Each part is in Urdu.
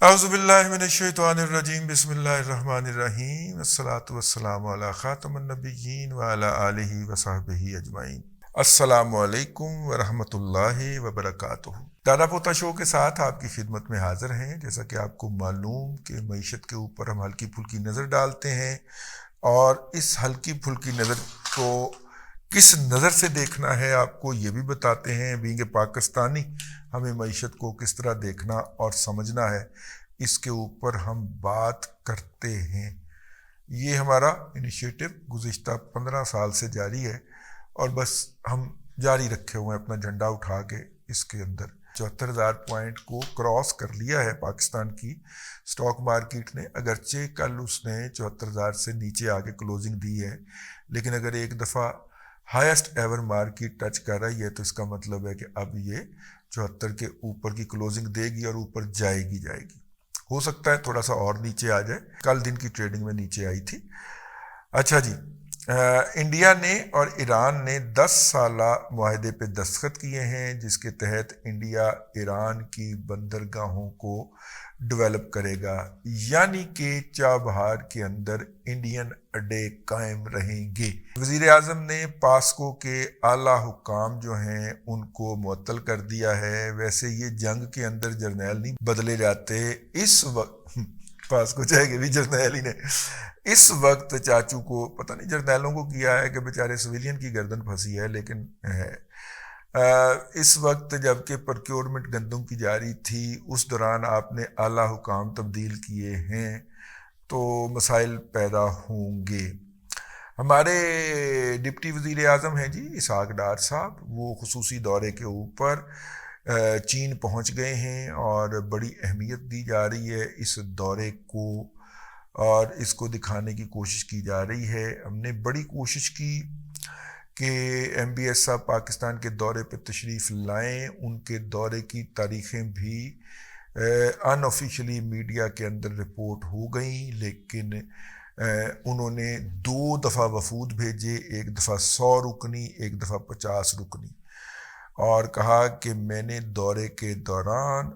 اعوذ باللہ من الشیطان الرجیم، بسم اللہ الرحمن الرحیم، الصلاۃ والسلام علی خاتم النبیین وعلی آلہ وصحبہ اجمعین۔ السلام علیکم ورحمۃ اللہ وبرکاتہ۔ دادا پوتا شو کے ساتھ آپ کی خدمت میں حاضر ہیں۔ جیسا کہ آپ کو معلوم کہ معیشت کے اوپر ہم ہلکی پھلکی نظر ڈالتے ہیں، اور اس ہلکی پھلکی نظر کو کس نظر سے دیکھنا ہے آپ کو یہ بھی بتاتے ہیں۔ بینگ پاکستانی ہمیں معیشت کو کس طرح دیکھنا اور سمجھنا ہے، اس کے اوپر ہم بات کرتے ہیں۔ یہ ہمارا انیشیٹو گزشتہ 15 سال سے جاری ہے، اور بس ہم جاری رکھے ہوئے ہیں اپنا جھنڈا اٹھا کے۔ اس کے اندر 74,000 پوائنٹ کو کراس کر لیا ہے پاکستان کی سٹاک مارکیٹ نے، اگرچہ کل اس نے 74,000 سے نیچے آگے کلوزنگ دی ہے، لیکن اگر ایک دفعہ ہائیسٹ ایور مارکیٹ ٹچ کر رہی ہے تو اس کا مطلب ہے کہ اب یہ 74 کے اوپر کی کلوزنگ دے گی اور اوپر جائے گی۔ ہو سکتا ہے تھوڑا سا اور نیچے آ جائے، کل دن کی ٹریڈنگ میں نیچے آئی تھی۔ اچھا جی، انڈیا نے اور ایران نے 10 سالہ معاہدے پہ دستخط کیے ہیں، جس کے تحت انڈیا ایران کی بندرگاہوں کو ڈیولپ کرے گا، یعنی کہ چابہار کے اندر انڈین اڈے قائم رہیں گے۔ وزیر اعظم نے پاسکو کے اعلیٰ حکام جو ہیں ان کو معطل کر دیا ہے۔ ویسے یہ جنگ کے اندر جرنیل نہیں بدلے جاتے، اس وقت پاسکو چاہے کہ بھی جرنیل ہی نے اس وقت چاچو کو پتہ نہیں جرنیلوں کو کیا ہے کہ بیچارے سویلین کی گردن پھنسی ہے، لیکن ہے اس وقت جب کہ پروکیورمنٹ گندم کی جاری تھی، اس دوران آپ نے اعلیٰ حکام تبدیل کیے ہیں تو مسائل پیدا ہوں گے۔ ہمارے ڈپٹی وزیر اعظم ہیں جی اسحاق ڈار صاحب، وہ خصوصی دورے کے اوپر چین پہنچ گئے ہیں، اور بڑی اہمیت دی جا رہی ہے اس دورے کو، اور اس کو دکھانے کی کوشش کی جا رہی ہے۔ ہم نے بڑی کوشش کی کہ ایم بی ایس صاحب پاکستان کے دورے پہ تشریف لائیں، ان کے دورے کی تاریخیں بھی ان آفیشلی میڈیا کے اندر رپورٹ ہو گئیں، لیکن انہوں نے 2 دفعہ وفود بھیجے، ایک دفعہ 100 رکنی، ایک دفعہ 50 رکنی، اور کہا کہ میں نے دورے کے دوران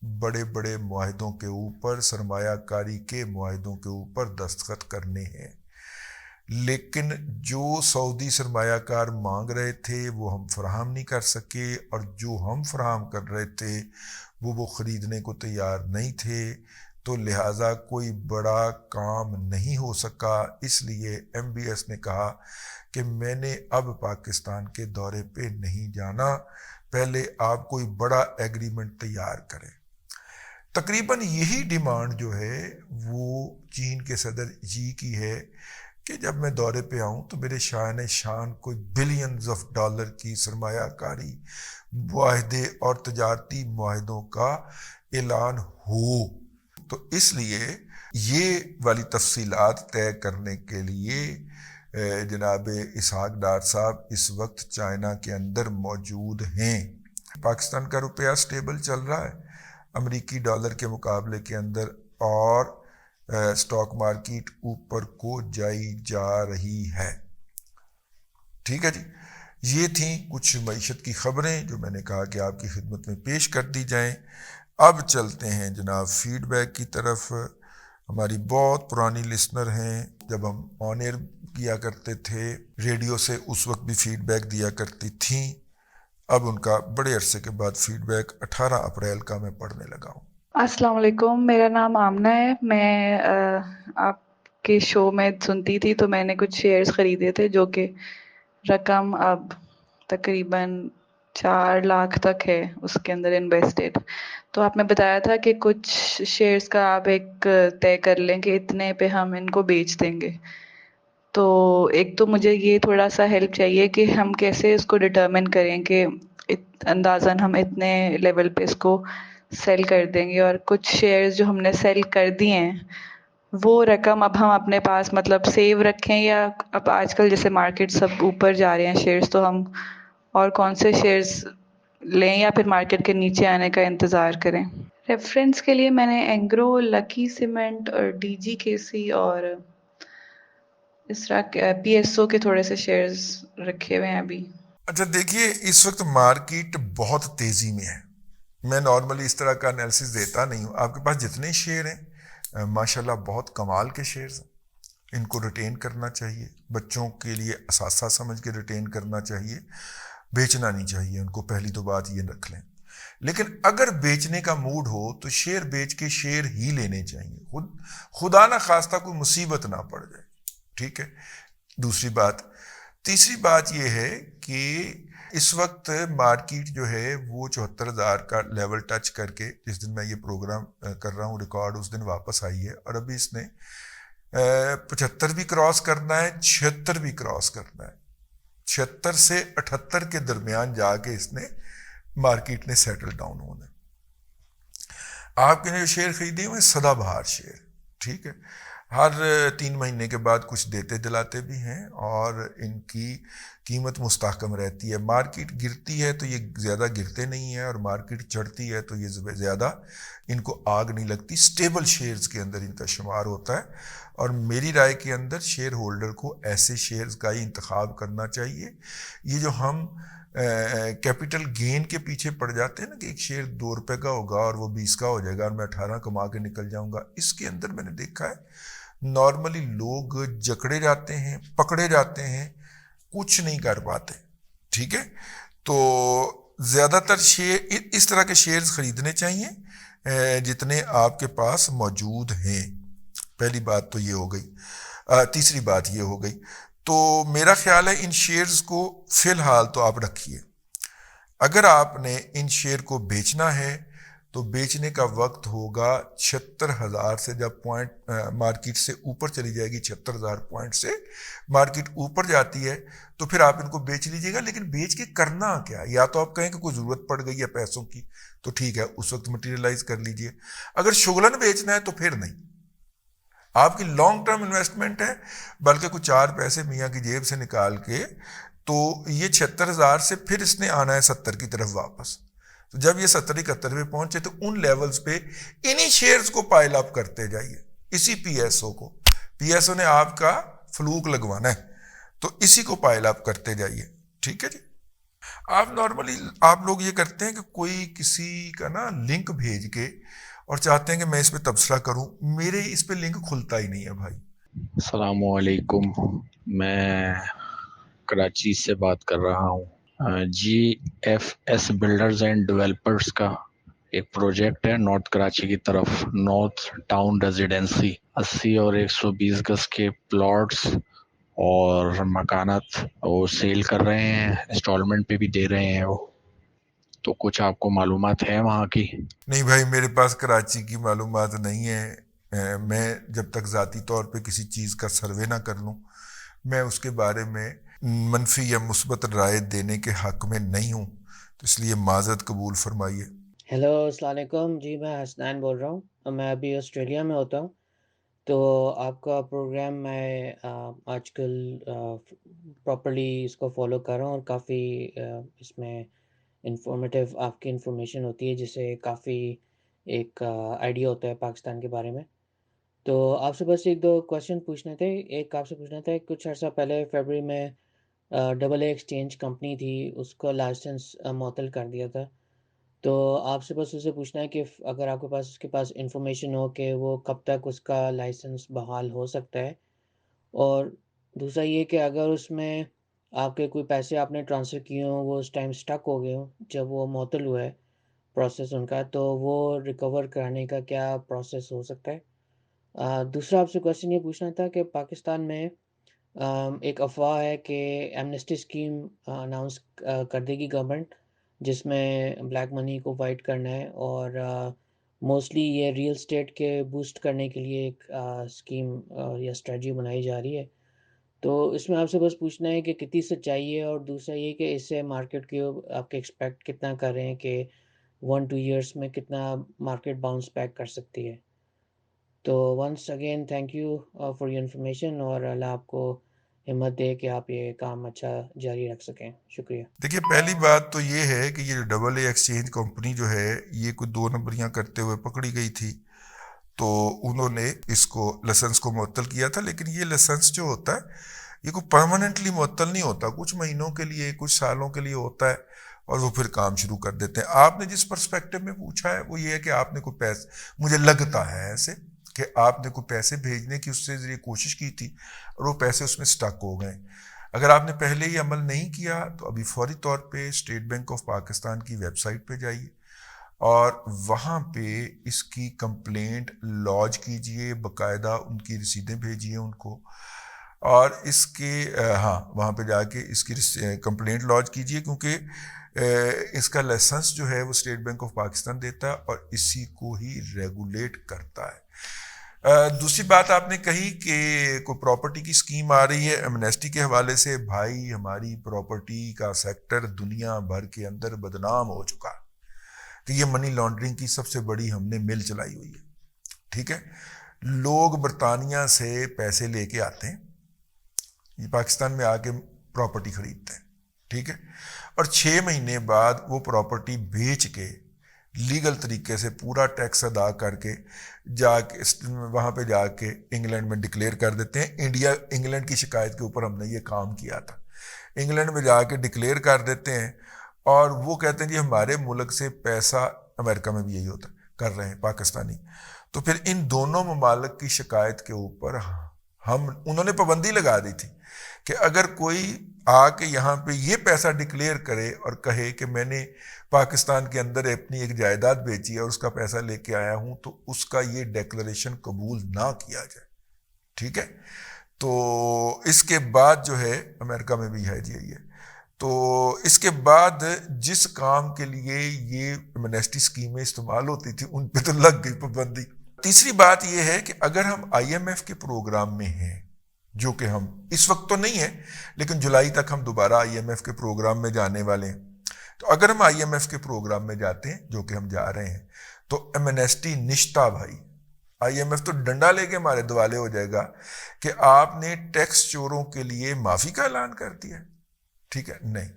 بڑے بڑے معاہدوں کے اوپر، سرمایہ کاری کے معاہدوں کے اوپر دستخط کرنے ہیں، لیکن جو سعودی سرمایہ کار مانگ رہے تھے وہ ہم فراہم نہیں کر سکے، اور جو ہم فراہم کر رہے تھے وہ خریدنے کو تیار نہیں تھے، تو لہٰذا کوئی بڑا کام نہیں ہو سکا۔ اس لیے ایم بی ایس نے کہا کہ میں نے اب پاکستان کے دورے پہ نہیں جانا، پہلے آپ کوئی بڑا ایگریمنٹ تیار کریں۔ تقریباً یہی ڈیمانڈ جو ہے وہ چین کے صدر جی کی ہے کہ جب میں دورے پہ آؤں تو میرے شان کوئی بلینز آف ڈالر کی سرمایہ کاری معاہدے اور تجارتی معاہدوں کا اعلان ہو۔ تو اس لیے یہ والی تفصیلات طے کرنے کے لیے جناب اسحاق ڈار صاحب اس وقت چائنا کے اندر موجود ہیں۔ پاکستان کا روپیہ سٹیبل چل رہا ہے امریکی ڈالر کے مقابلے کے اندر، اور سٹاک مارکیٹ اوپر کو جائی جا رہی ہے۔ ٹھیک ہے جی، یہ تھیں کچھ معیشت کی خبریں جو میں نے کہا کہ آپ کی خدمت میں پیش کر دی جائیں۔ اب چلتے ہیں جناب فیڈ بیک کی طرف۔ ہماری بہت پرانی لسنر ہیں، جب ہم آن ایئر کیا کرتے تھے ریڈیو سے اس وقت بھی فیڈ بیک دیا کرتی تھیں، اب ان کا بڑے عرصے کے بعد فیڈ بیک 18 اپریل کا میں پڑھنے لگا ہوں۔ السلام علیکم، میرا نام آمنہ ہے۔ میں آپ کے شو میں سنتی تھی، تو میں نے کچھ شیئرز خریدے تھے جو کہ رقم اب تقریباً 4 لاکھ تک ہے اس کے اندر انویسٹڈ۔ تو آپ نے بتایا تھا کہ کچھ شیئرز کا آپ ایک طے کر لیں کہ اتنے پہ ہم ان کو بیچ دیں گے۔ تو ایک تو مجھے یہ تھوڑا سا ہیلپ چاہیے کہ ہم کیسے اس کو ڈٹرمن کریں کہ اندازاً ہم اتنے لیول پہ اس کو سیل کر دیں گے، اور کچھ شیئرز جو ہم نے سیل کر دیے ہیں وہ رقم اب ہم اپنے پاس مطلب سیو رکھیں، یا اب آج کل جیسے مارکیٹ سب اوپر جا رہے ہیں شیئرز، تو ہم اور کون سے شیئرز لیں یا پھر مارکیٹ کے نیچے آنے کا انتظار کریں؟ ریفرنس کے لیے میں نے اینگرو، لکی سیمنٹ اور ڈی جی کے سی اور اس طرح پی ایس او کے تھوڑے سے شیئرز رکھے ہوئے ہیں ابھی۔ اچھا دیکھیے، اس وقت مارکیٹ بہت تیزی میں ہے، میں نارملی اس طرح کا انالیسس دیتا نہیں ہوں. آپ کے پاس جتنے شیئر ہیں ماشاءاللہ بہت کمال کے شیئرز ہیں, ان کو ریٹین کرنا چاہیے, بچوں کے لیے اثاثہ سمجھ کے ریٹین کرنا چاہیے, بیچنا نہیں چاہیے ان کو, پہلی تو بات یہ رکھ لیں. لیکن اگر بیچنے کا موڈ ہو تو شیئر بیچ کے شیئر ہی لینے چاہیے, خدا نہ خواستہ کوئی مصیبت نہ پڑ جائے, ٹھیک ہے. دوسری بات, تیسری بات یہ ہے کہ اس وقت مارکیٹ جو ہے وہ 74,000 کا لیول ٹچ کر کے, جس دن میں یہ پروگرام کر رہا ہوں ریکارڈ, اس دن واپس آئی ہے, اور ابھی اس نے 75 بھی کراس کرنا ہے, 76 بھی کراس کرنا ہے. 76 سے 78 کے درمیان جا کے اس نے مارکیٹ نے سیٹل ڈاؤن ہونا ہے. آپ کے جو شیئر خریدے ہوئے سدا بہار شیئر, ٹھیک ہے, ہر 3 مہینے کے بعد کچھ دیتے دلاتے بھی ہیں, اور ان کی قیمت مستحکم رہتی ہے. مارکیٹ گرتی ہے تو یہ زیادہ گرتے نہیں ہیں, اور مارکیٹ چڑھتی ہے تو یہ زیادہ ان کو آگ نہیں لگتی. اسٹیبل شیئرز کے اندر ان کا شمار ہوتا ہے, اور میری رائے کے اندر شیئر ہولڈر کو ایسے شیئرز کا ہی انتخاب کرنا چاہیے. یہ جو ہم کیپٹل گین کے پیچھے پڑ جاتے ہیں نا, کہ ایک شیئر 2 روپے کا ہوگا اور وہ 20 کا ہو جائے گا اور میں 18 کما کے نکل جاؤں گا, اس کے اندر میں نے دیکھا ہے نارملی لوگ جکڑے جاتے ہیں, پکڑے جاتے ہیں, کچھ نہیں کر پاتے, ٹھیک ہے. تو زیادہ تر شیئر اس طرح کے شیئرز خریدنے چاہیے جتنے آپ کے پاس موجود ہیں. پہلی بات تو یہ ہو گئی. تیسری بات یہ ہو گئی, تو میرا خیال ہے ان شیئرز کو فی الحال تو آپ رکھیے. اگر آپ نے ان شیئر کو بیچنا ہے تو بیچنے کا وقت ہوگا 76,000 سے, جب پوائنٹ مارکیٹ سے اوپر چلی جائے گی, 76,000 پوائنٹ سے مارکیٹ اوپر جاتی ہے تو پھر آپ ان کو بیچ لیجیے گا. لیکن بیچ کے کرنا کیا, یا تو آپ کہیں کہ کوئی ضرورت پڑ گئی ہے پیسوں کی تو ٹھیک ہے, اس وقت مٹیریلائز کر لیجیے. اگر شغلن بیچنا ہے تو پھر نہیں, آپ کی لانگ ٹرم انویسٹمنٹ ہے, بلکہ کچھ 4 پیسے میاں کی جیب سے نکال کے, تو یہ 76,000 سے پھر اس نے آنا ہے 70 کی طرف واپس. تو جب یہ 70-71 پہ پہنچے تو ان لیولز پہ انہی شیئرز کو پائل اپ کرتے جائیے, اسی پی ایس او کو. پی ایس او نے آپ کا فلوک لگوانا ہے تو اسی کو پائل اپ کرتے جائیے, ٹھیک ہے جی. آپ نارملی آپ لوگ یہ کرتے ہیں کہ کوئی کسی کا نا لنک بھیج کے اور چاہتے ہیں کہ میں اس پہ تبصرہ کروں, میرے اس پہ لنک کھلتا ہی نہیں ہے بھائی. السلام علیکم, میں کراچی سے بات کر رہا ہوں. G F S builders and developers کا ایک پروجیکٹ ہے نارتھ کراچی کی طرف, نارتھ ٹاؤن ریزیڈنسی. 80 اور 120 گز کے پلاٹس اور مکانات وہ سیل کر رہے ہیں, انسٹالمنٹ پہ بھی دے رہے ہیں وہ. تو کچھ آپ کو معلومات ہے وہاں کی؟ نہیں بھائی, میرے پاس کراچی کی معلومات نہیں ہے. میں جب تک ذاتی طور پہ کسی چیز کا سروے نہ کر لوں, میں اس کے بارے میں منفی یا مثبت رائے دینے کے حق میں نہیں ہوں, تو اس لیے معذرت قبول فرمائیے. ہیلو السلام علیکم جی, میں حسنین بول رہا ہوں, میں ابھی آسٹریلیا میں ہوتا ہوں. تو آپ کا پروگرام میں آج کل پراپرلی اس کو فالو کر رہا ہوں, اور کافی اس میں انفارمیٹیو آپ کی انفارمیشن ہوتی ہے, جس سے کافی ایک آئیڈیا ہوتا ہے پاکستان کے بارے میں. تو آپ سے بس 1-2 کویشچن پوچھنے تھے. ایک آپ سے پوچھنا تھا, کچھ عرصہ پہلے فیبرری میں AA ایکسچینج کمپنی تھی, اس کا لائسنس معطل کر دیا تھا. تو آپ سے بس اسے پوچھنا ہے کہ اگر آپ کے پاس انفارمیشن ہو کہ وہ کب تک اس کا لائسنس بحال ہو سکتا ہے. اور دوسرا یہ کہ اگر اس میں آپ کے کوئی پیسے آپ نے ٹرانسفر کیے ہوں, وہ اس ٹائم سٹک ہو گئے ہوں جب وہ معطل ہوا ہے پروسیس ان کا, تو وہ ریکور کرانے کا کیا پروسیس ہو سکتا ہے. دوسرا آپ سے کویشچن یہ پوچھنا تھا کہ پاکستان میں ایک افواہ ہے کہ ایمنسٹی اسکیم اناؤنس کر دے گی گورنمنٹ, جس میں بلیک منی کو وائٹ کرنا ہے, اور موسٹلی یہ ریئل اسٹیٹ کے بوسٹ کرنے کے لیے ایک اسکیم یا اسٹریٹجی بنائی جا رہی ہے. تو اس میں آپ سے بس پوچھنا ہے کہ کتنی سچائی ہے, اور دوسرا یہ کہ اس سے مارکیٹ کی آپ کے ایکسپیکٹ کتنا کر رہے ہیں کہ 1-2 ایئرس میں کتنا مارکیٹ باؤنس بیک کر سکتی ہے. تو once again thank you for your information, اور اللہ آپ کو ہمت دے کہ آپ یہ کام اچھا جاری رکھ سکیں. شکریہ. دیکھیے, پہلی بات تو یہ ہے کہ یہ جو AA ایکسچینج کمپنی جو ہے یہ کوئی 2 نمبریاں کرتے ہوئے پکڑی گئی تھی, تو انہوں نے اس کو لائسنس کو معطل کیا تھا. لیکن یہ لائسنس جو ہوتا ہے یہ کوئی پرماننٹلی معطل نہیں ہوتا, کچھ مہینوں کے لیے, کچھ سالوں کے لیے ہوتا ہے, اور وہ پھر کام شروع کر دیتے ہیں. آپ نے جس پرسپیکٹو میں پوچھا ہے وہ یہ ہے کہ آپ نے کوئی پیسے، مجھے لگتا ہے ایسے کہ آپ نے کوئی پیسے بھیجنے کی اس سے ذریعے کوشش کی تھی اور وہ پیسے اس میں سٹک ہو گئے. اگر آپ نے پہلے یہ عمل نہیں کیا تو ابھی فوری طور پہ اسٹیٹ بینک آف پاکستان کی ویب سائٹ پہ جائیے اور وہاں پہ اس کی کمپلینٹ لانچ کیجئے، باقاعدہ ان کی رسیدیں بھیجیے ان کو، اور اس کے وہاں پہ جا کے اس کی کمپلینٹ لانچ کیجئے، کیونکہ اس کا لائسنس جو ہے وہ اسٹیٹ بینک آف پاکستان دیتا ہے اور اسی کو ہی ریگولیٹ کرتا ہے. دوسری بات آپ نے کہی کہ کوئی پراپرٹی کی اسکیم آ رہی ہے ایمنیسٹی کے حوالے سے. بھائی ہماری پراپرٹی کا سیکٹر دنیا بھر کے اندر بدنام ہو چکا کہ یہ منی لانڈرنگ کی سب سے بڑی ہم نے مل چلائی ہوئی ہے. ٹھیک ہے، لوگ برطانیہ سے پیسے لے کے آتے ہیں، یہ پاکستان میں آ کے پراپرٹی خریدتے ہیں، ٹھیک ہے، اور 6 مہینے بعد وہ پراپرٹی بیچ کے لیگل طریقے سے پورا ٹیکس ادا کر کے جا کے وہاں پہ جا کے انگلینڈ میں ڈکلیئر کر دیتے ہیں. انگلینڈ کی شکایت کے اوپر ہم نے یہ کام کیا تھا. انگلینڈ میں جا کے ڈکلیئر کر دیتے ہیں اور وہ کہتے ہیں جی ہمارے ملک سے پیسہ، امریکہ میں بھی یہی ہوتا ہے، کر رہے ہیں پاکستانی. تو پھر ان دونوں ممالک کی شکایت کے اوپر انہوں نے پابندی لگا دی تھی کہ اگر کوئی آ کے یہاں پہ یہ پیسہ ڈکلیئر کرے اور کہے کہ میں نے پاکستان کے اندر اپنی ایک جائیداد بیچی ہے اور اس کا پیسہ لے کے آیا ہوں، تو اس کا یہ ڈیکلریشن قبول نہ کیا جائے. ٹھیک ہے، تو اس کے بعد جو ہے امریکہ میں بھی ہے جی یہ، تو اس کے بعد جس کام کے لیے یہ ایمنیسٹی اسکیمیں استعمال ہوتی تھی ان پہ تو لگ گئی پابندی. تیسری بات یہ ہے کہ اگر ہم آئی ایم ایف کے پروگرام میں ہیں، جو کہ ہم اس وقت تو نہیں ہیں لیکن جولائی تک ہم دوبارہ آئی ایم ایف کے پروگرام میں جانے والے ہیں، تو اگر ہم آئی ایم ایف کے پروگرام میں جاتے ہیں، جو کہ ہم جا رہے ہیں، تو ایمنیسٹی نشتہ بھائی، آئی ایم ایف تو ڈنڈا لے کے ہمارے دوالے ہو جائے گا کہ آپ نے ٹیکس چوروں کے لیے معافی کا اعلان کر دیا. ٹھیک ہے، نہیں،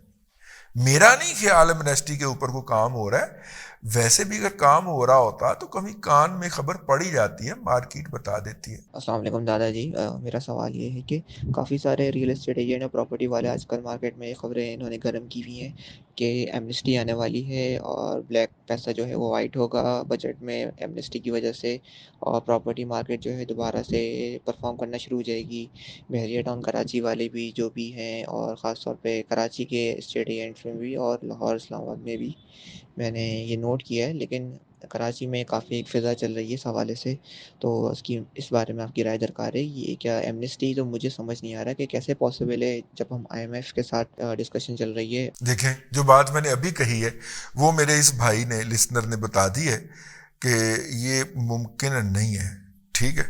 میرا نہیں خیال ایمنیسٹی کے اوپر کوئی کام ہو رہا ہے. ویسے بھی اگر کام ہو رہا ہوتا تو کبھی کان میں خبر پڑی جاتی ہے، مارکیٹ بتا دیتی ہے. السلام علیکم دادا جی. میرا سوال یہ ہے کہ کافی سارے ریئل اسٹیٹ ایجنٹ اور پراپرٹی والے آج کل مارکیٹ میں خبریں انہوں نے گرم کی ہوئی ہیں کہ ایمنسٹی آنے والی ہے اور بلیک پیسہ جو ہے وہ وائٹ ہوگا بجٹ میں ایمنسٹی کی وجہ سے، اور پراپرٹی مارکیٹ جو ہے دوبارہ سے پرفارم کرنا شروع ہو جائے گی. بحریہ ٹاؤن کراچی والے بھی جو بھی ہیں، اور خاص طور پہ کراچی کے اسٹیٹ ایجنٹس میں بھی اور لاہور اسلام آباد میں بھی میں نے یہ نوٹ کیا ہے، لیکن کراچی میں کافی ایک فضا چل رہی ہے اس حوالے سے، تو اس بارے میں آپ کی رائے درکار ہے. یہ کیا ایمنسٹی تو مجھے سمجھ نہیں آ رہا کہ کیسے پاسبل ہے جب ہم آئی ایم ایف کے ساتھ ڈسکشن چل رہی ہے. دیکھیں، جو بات میں نے ابھی کہی ہے وہ میرے اس بھائی نے، لسنر نے بتا دی ہے کہ یہ ممکن نہیں ہے. ٹھیک ہے،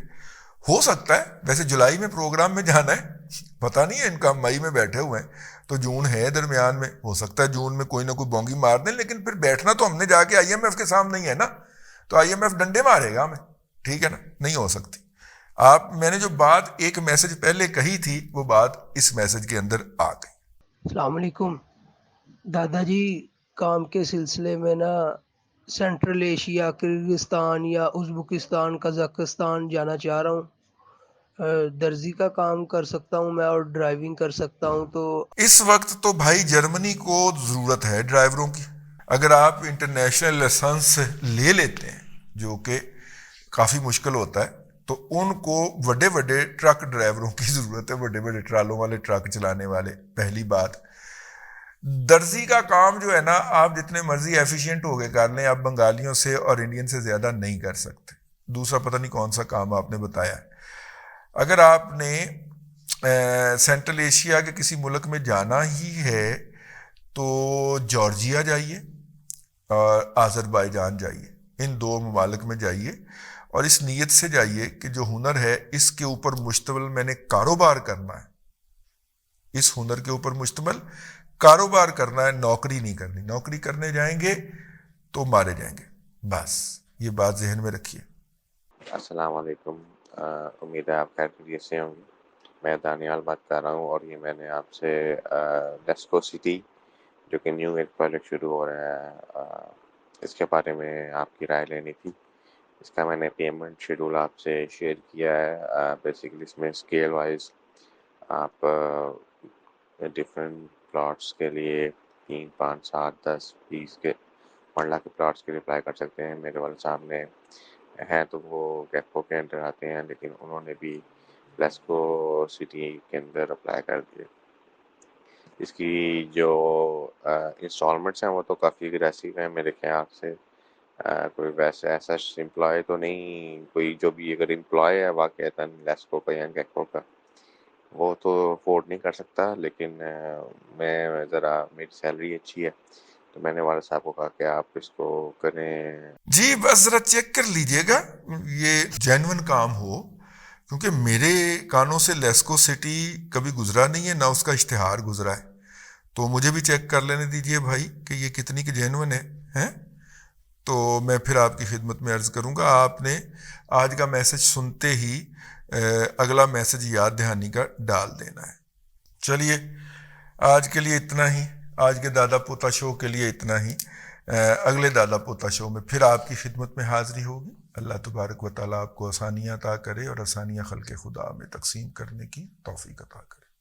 ہو سکتا ہے، ویسے جولائی میں پروگرام میں جانا ہے، پتہ نہیں ہے، ان کا مئی میں بیٹھے ہوئے ہیں تو جون ہے درمیان میں، ہو سکتا ہے جون میں کوئی نہ کوئی بونگی مار دیں، لیکن پھر بیٹھنا تو ہم نے جا کے آئی ایم ایف کے سامنے ہی ہے نا، تو آئی ایم ایف ڈنڈے مارے گا ہمیں. ٹھیک ہے نا، نہیں ہو سکتی. میں نے جو بات ایک میسج پہلے کہی تھی وہ بات اس میسج کے اندر آ گئی. السلام علیکم دادا جی. کام کے سلسلے میں نا سینٹرل ایشیا، کرغزستان یا ازبکستان، قزاقستان جانا چاہ رہا ہوں. درزی کا کام کر سکتا ہوں میں اور ڈرائیونگ کر سکتا ہوں. تو اس وقت تو بھائی جرمنی کو ضرورت ہے ڈرائیوروں کی. اگر آپ انٹرنیشنل لائسنس لے لیتے ہیں، جو کہ کافی مشکل ہوتا ہے، تو ان کو بڑے بڑے ٹرک ڈرائیوروں کی ضرورت ہے، بڑے بڑے ٹرالوں والے ٹرک چلانے والے. پہلی بات، درزی کا کام جو ہے نا، آپ جتنے مرضی ایفیشینٹ ہو کے کر لیں، آپ بنگالیوں سے اور انڈین سے زیادہ نہیں کر سکتے. دوسرا پتہ نہیں کون سا کام آپ نے بتایا ہے. اگر آپ نے سینٹرل ایشیا کے کسی ملک میں جانا ہی ہے تو جارجیا جائیے اور آذربائیجان جائیے، ان 2 ممالک میں جائیے، اور اس نیت سے جائیے کہ جو ہنر ہے اس کے اوپر مشتمل میں نے کاروبار کرنا ہے، اس ہنر کے اوپر مشتمل کاروبار کرنا ہے، نوکری نہیں کرنی. نوکری کرنے جائیں گے تو مارے جائیں گے. بس یہ بات ذہن میں رکھیے. السلام علیکم. امید ہے آپ خیریت سے ہوں گے. میں دانیال بات کر رہا ہوں، اور یہ میں نے آپ سے ڈیسکو سٹی جو کہ نیو ایک پروجیکٹ شروع ہو رہا ہے، اس کے بارے میں آپ کی رائے لینی تھی. اس کا میں نے پیمنٹ شیڈول آپ سے شیئر کیا ہے. بیسیکلی اس میں اسکیل وائز آپ ڈفرینٹ پلاٹس کے لیے 3 5 7 10 20 کے مرلہ کے پلاٹس کے لیے اپلائی کر سکتے ہیں. میرے والد صاحب نے ہیں تو وہ گیپکو کے انڈر آتے ہیں، لیکن انہوں نے بھی لیسکو سٹی کے اندر اپلائی کر دیے. اس کی جو انسٹالمنٹس ہیں وہ تو کافی اگریسو ہیں میرے خیال سے. کوئی ویسے ایسا امپلائی تو نہیں، کوئی جو بھی اگر امپلائی ہے واقعتاً لیسکو کا یا گیکو کا وہ تو افورڈ نہیں کر سکتا. لیکن میں ذرا میری سیلری اچھی ہے تو میں نے والد صاحب کو کہا کہ آپ اس کو کریں. جی بس ذرا چیک کر لیجئے گا یہ جینون کام ہو، کیونکہ میرے کانوں سے لیسکو سٹی کبھی گزرا نہیں ہے، نہ اس کا اشتہار گزرا ہے. تو مجھے بھی چیک کر لینے دیجئے بھائی کہ یہ کتنی کی جینون ہے. تو میں پھر آپ کی خدمت میں عرض کروں گا. آپ نے آج کا میسج سنتے ہی اگلا میسج یاد دہانی کا ڈال دینا ہے. چلیے آج کے لیے اتنا ہی، آج کے دادا پوتا شو کے لیے اتنا ہی. اگلے دادا پوتا شو میں پھر آپ کی خدمت میں حاضری ہوگی. اللہ تبارک و تعالیٰ آپ کو آسانیاں عطا کرے اور آسانیاں خلق خدا میں تقسیم کرنے کی توفیق عطا کرے.